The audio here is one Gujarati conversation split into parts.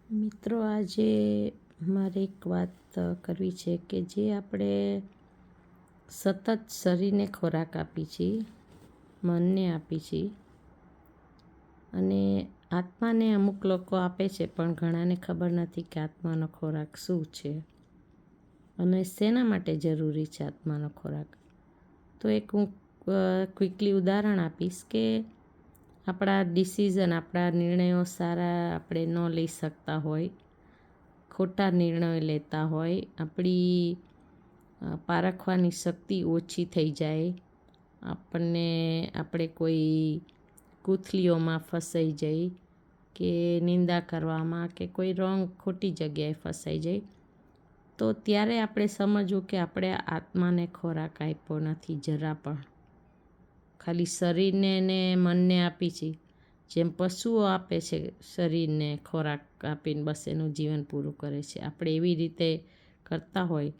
મિત્રો, આજે મારે એક વાત કરવી છે કે જે આપણે સતત શરીરને ખોરાક આપી છીએ, મનને આપી છીએ અને આત્માને અમુક લોકો આપે છે, પણ ઘણાને ખબર નથી કે આત્માનો ખોરાક શું છે અને શેના માટે જરૂરી છે આત્માનો ખોરાક. તો એક હું ક્વિકલી ઉદાહરણ આપીશ કે આપણા ડિસિઝન, આપણા નિર્ણયો સારા આપણે ન લઈ શકતા હોય, ખોટા નિર્ણયો લેતા હોય, આપણી પારખવાની શક્તિ ઓછી થઈ જાય, આપણે કોઈ ગૂંથલીઓમાં ફસાઈ જઈ કે નિંદા કરવામાં કે કોઈ ખોટી જગ્યાએ ફસાઈ જાય, તો ત્યારે આપણે સમજવું કે આપણે આત્માને ખોરાક આપ્યો નથી જરા પણ. ખાલી શરીરને ને મનને આપી છે, જેમ પશુઓ આપે છે શરીરને ખોરાક આપીને બસ એનું જીવન પૂરું કરે છે. આપણે એવી રીતે કરતા હોય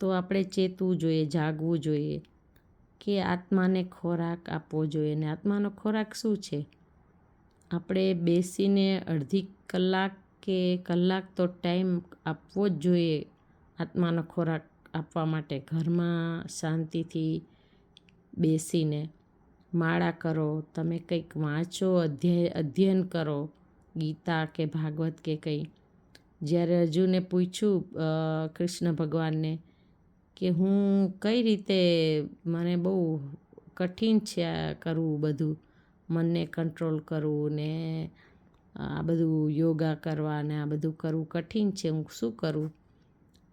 તો આપણે ચેતવું જોઈએ, જાગવું જોઈએ કે આત્માને ખોરાક આપવો જોઈએ. ને આત્માનો ખોરાક શું છે? આપણે બેસીને અડધી કલાક કે કલાક તો ટાઈમ આપવો જ જોઈએ આત્માનો ખોરાક આપવા માટે. ઘરમાં શાંતિથી બેસીને માળા કરો, તમે કંઈક વાંચો, અધ્યયન કરો, ગીતા કે ભાગવત કે કંઈ. જ્યારે અર્જુને પૂછ્યું કૃષ્ણ ભગવાનને કે હું કઈ રીતે, મને બહુ કઠિન છે આ કરવું બધું, મનને કંટ્રોલ કરવું ને આ બધું યોગા કરવા ને આ બધું કરવું કઠિન છે, હું શું કરું?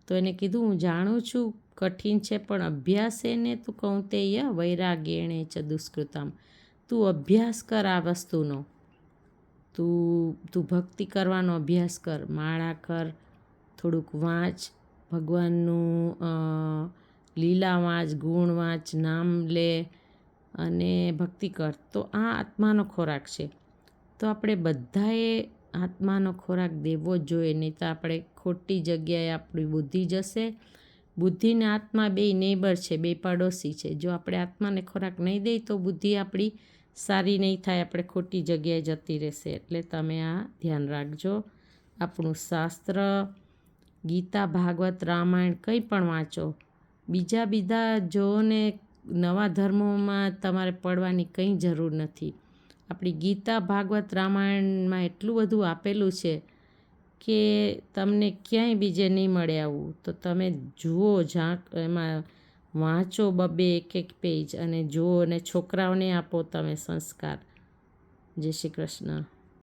તો એને કીધું, હું જાણું છું કઠિન છે, પણ અભ્યાસેને તું કૌંતેય વૈરાગ્યેણે ચ દુષ્કૃતમ. તું અભ્યાસ કર આ વસ્તુનો, તું ભક્તિ કરવાનો અભ્યાસ કર, માળા કર, થોડુંક વાંચ, ભગવાનનું લીલા વાંચ, ગુણ વાંચ, નામ લે અને ભક્તિ કર. તો આ આત્માનો ખોરાક છે. તો આપણે બધાએ આત્માનો ખોરાક દેવો જ જોઈએ, નહીં તો આપણે ખોટી જગ્યાએ આપણી બુદ્ધિ જશે. બુદ્ધિ ને આત્મા બેય નેબર છે, બે પડોશી છે. જો આપણે આત્માને ખોરાક નહીં દઈએ તો બુદ્ધિ આપણી સારી નહીં થાય, આપણે ખોટી જગ્યાએ જતી રહેશે. એટલે તમે આ ધ્યાન રાખજો. આપણું શાસ્ત્ર, ગીતા, ભાગવત, રામાયણ કંઈ પણ વાંચો. બીજા જોને નવા ધર્મોમાં તમારે પડવાની કંઈ જરૂર નથી. આપણી ગીતા, ભાગવત, રામાયણમાં એટલું બધું આપેલું છે કે તમને ક્યાંય બીજે નહીં મળે આવું. તો તમે જુઓ, એમાં વાંચો, બબે એક પેજ અને જુઓ, અને છોકરાઓને આપો તમે સંસ્કાર. જય શ્રી કૃષ્ણ.